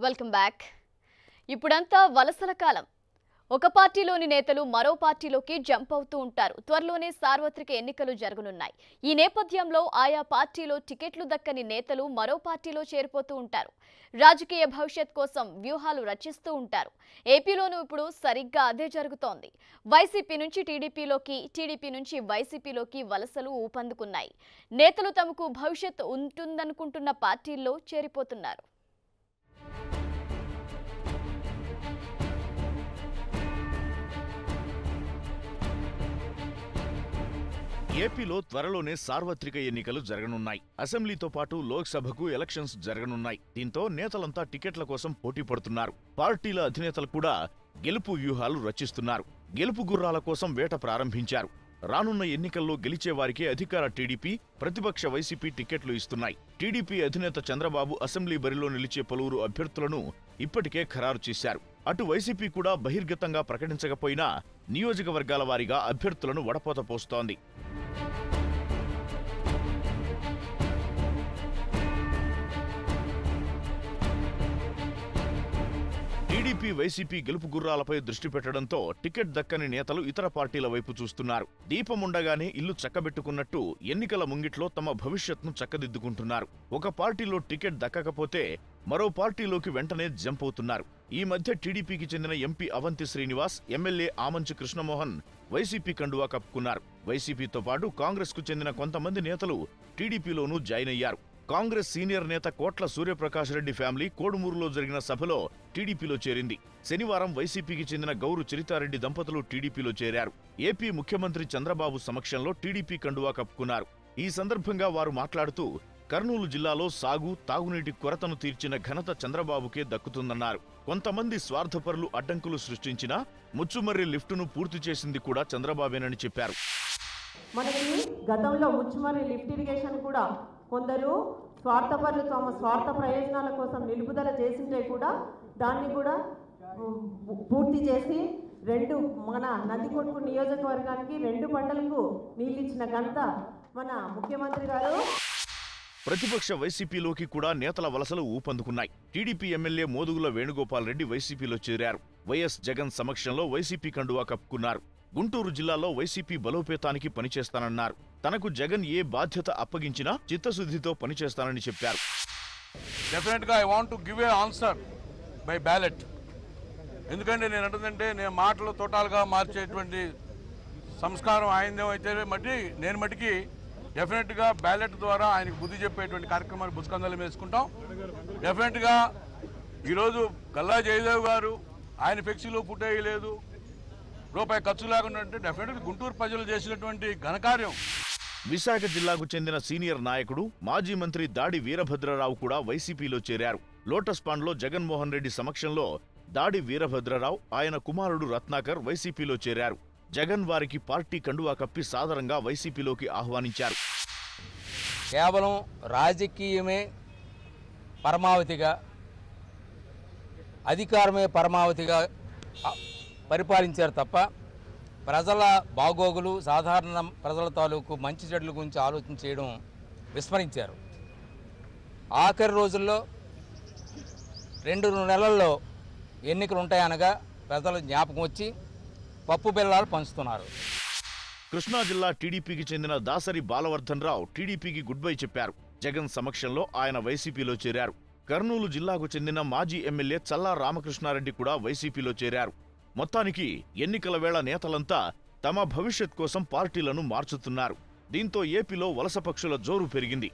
Welcome back. ఇప్పుడంతా వలసల కాలం. ఒక పార్టీలోని నేతలు మరో పార్టీలోకి జంప్ అవుతూ ఉంటారు. త్వరలోనే సార్వత్రిక ఎన్నికలు జరగనున్నాయి. ఈ నేపథ్యంలో ఆయా పార్టీలో టికెట్లు దక్కని నేతలు మరో పార్టీలో చేరిపోతూ ఉంటారు. రాజకీయ భవిష్యత్ కోసం వ్యూహాలు రచిస్తూ ఉంటారు. ఏపీలోనూ ఇప్పుడు సరిగ్గా అదే జరుగుతోంది. వైసీపీ నుంచి టీడీపీలోకి, టీడీపీ నుంచి వైసీపీలోకి వలసలు ఊపందుకున్నాయి. నేతలు తమకు భవిష్యత్ ఉంటుందనుకుంటున్న పార్టీల్లో చేరిపోతున్నారు. ఏపీలో త్వరలోనే సార్వత్రిక ఎన్నికలు జరగనున్నాయి. అసెంబ్లీతో పాటు లోక్సభకు ఎలక్షన్స్ జరగనున్నాయి. దీంతో నేతలంతా టికెట్ల కోసం పోటీ పడుతున్నారు. పార్టీల అధినేతలు కూడా గెలుపు వ్యూహాలు రచిస్తున్నారు. గెలుపు గుర్రాల కోసం వేట ప్రారంభించారు. రానున్న ఎన్నికల్లో గెలిచే వారికి అధికార టీడీపీ, ప్రతిపక్ష వైసీపీ టికెట్లు ఇస్తున్నాయి. టీడీపీ అధినేత చంద్రబాబు అసెంబ్లీ బరిలో నిలిచే పలువురు అభ్యర్థులను ఇప్పటికే ఖరారు చేశారు. అటు వైసీపీ కూడా బహిర్గతంగా ప్రకటించకపోయినా నియోజకవర్గాల వారీగా అభ్యర్థులను వడపోత పోస్తోంది. టీడీపీ, వైసీపీ గెలుపు గుర్రాలపై దృష్టి పెట్టడంతో టికెట్ దక్కని నేతలు ఇతర పార్టీల వైపు చూస్తున్నారు. దీపముండగానే ఇల్లు చక్కబెట్టుకున్నట్టు ఎన్నికల ముంగిట్లో తమ భవిష్యత్ను చక్కదిద్దుకుంటున్నారు. ఒక పార్టీలో టికెట్ దక్కకపోతే మరో పార్టీలోకి వెంటనే జంప్ అవుతున్నారు. ఈ మధ్య టీడీపీకి చెందిన MP Avanthi Srinivas, MLA Amanchi Krishnamohan YCP కండువా కప్పుకున్నారు. వైసీపీతో పాటు కాంగ్రెస్ కు చెందిన కొంతమంది నేతలు టీడీపీలోనూ జాయిన్ అయ్యారు. కాంగ్రెస్ సీనియర్ నేత కోట్ల సూర్యప్రకాష్ రెడ్డి ఫ్యామిలీ కోడుమూరులో జరిగిన సభలో టీడీపీలో చేరింది. శనివారం వైసీపీకి చెందిన గౌరు చరితారెడ్డి దంపతులు టీడీపీలో చేరారు. ఏపీ ముఖ్యమంత్రి చంద్రబాబు సమక్షంలో టీడీపీ కండువా కప్పుకున్నారు. ఈ సందర్భంగా వారు మాట్లాడుతూ కర్నూలు జిల్లాలో సాగు, తాగునీటి కొరతను తీర్చిన ఘనత చంద్రబాబుకే దక్కుతుందన్నారు. కొంతమంది స్వార్థపరులు అడ్డంకులు సృష్టించినా ముచ్చుమర్రి లిఫ్టును పూర్తి చేసింది కూడా చంద్రబాబేనని చెప్పారు. మనకి గతంలో ముచ్చుమర్రి లిఫ్ట్ ఇరిగేషన్ కూడా కొందరు స్వార్థపరులు తమ స్వార్థ ప్రయోజనాల కోసం నిలుపుదల చేసింటే కూడా దాన్ని కూడా పూర్తి చేసి మన నందికొట్కు నియోజకవర్గానికి 2 పంటలకు నీళ్ళిచ్చిన ఘనత మన ముఖ్యమంత్రి గారు. ప్రతిపక్ష వైసీపీలోకి కూడా నేతల వలసలు ఊపందుకున్నాయి. టీడీపీ ఎమ్మెల్యే మోదుగుల వేణుగోపాల్ రెడ్డి వైసీపీలో చేరారు. వైఎస్ జగన్ సమక్షంలో వైసీపీ కండువా కప్పుకున్నారు. గుంటూరు జిల్లాలో వైసీపీ బలోపేతానికి పనిచేస్తానన్నారు. తనకు జగన్ ఏ బాధ్యత అప్పగించినా చిత్తశుద్ధితో పనిచేస్తానని చెప్పారు. డెఫినెట్గా I want to give a answer by ballot. ఎందుకంటే నేను అంటుందంటే నేను మాటలు తోటాలుగా మార్చేటువంటి సంస్కారం ఆయనదేమైతే నేను మట్టికి డెఫినెట్గా బ్యాలెట్ ద్వారా ఆయనకు బుద్ధి చెప్పేటువంటి కార్యక్రమాన్ని బుస్కందాలు వేసుకుంటాం. డెఫినెట్గా ఈరోజు గల్లా జయదేవ్ గారు ఆయన ఫ్లెక్సీలో పుట్టేయలేదు, రూపాయి ఖర్చు లేకుండా అంటే డెఫినెట్గా గుంటూరు ప్రజలు చేసినటువంటి ఘనకార్యం. విశాఖ జిల్లాకు చెందిన సీనియర్ నాయకుడు, మాజీ మంత్రి దాడి వీరభద్రరావు కూడా వైసీపీలో చేరారు. లోటస్ పాండ్లో జగన్మోహన్ రెడ్డి సమక్షంలో దాడి వీరభద్రరావు, ఆయన కుమారుడు రత్నాకర్ వైసీపీలో చేరారు. జగన్ వారికి పార్టీ కండువా కప్పి సాదరంగా వైసీపీలోకి ఆహ్వానించారు. కేవలం రాజకీయమే పరమావధిగా, అధికారమే పరమావధిగా పరిపాలించారు తప్ప ప్రజల బాగోగులు, సాధారణ ప్రజల తాలూకు మంచి చెడుల గురించి ఆలోచన చేయడం విస్మరించారు. ఆఖరి రోజుల్లో 2 నెలల్లో ఎన్నికలు ఉంటాయనగా ప్రజల జ్ఞాపకం వచ్చి పప్పు బెల్లాలు పంచుతున్నారు. కృష్ణా జిల్లా టీడీపీకి చెందిన దాసరి బాలవర్ధన్ రావు టీడీపీకి గుడ్ బై చెప్పారు. జగన్ సమక్షంలో ఆయన వైసీపీలో చేరారు. కర్నూలు జిల్లాకు చెందిన మాజీ ఎమ్మెల్యే చల్లా రామకృష్ణారెడ్డి కూడా వైసీపీలో చేరారు. మొత్తానికి ఎన్నికల వేళ నేతలంతా తమ భవిష్యత్ కోసం పార్టీలను మార్చుతున్నారు. దీంతో ఏపీలో వలస పక్షుల జోరు పెరిగింది.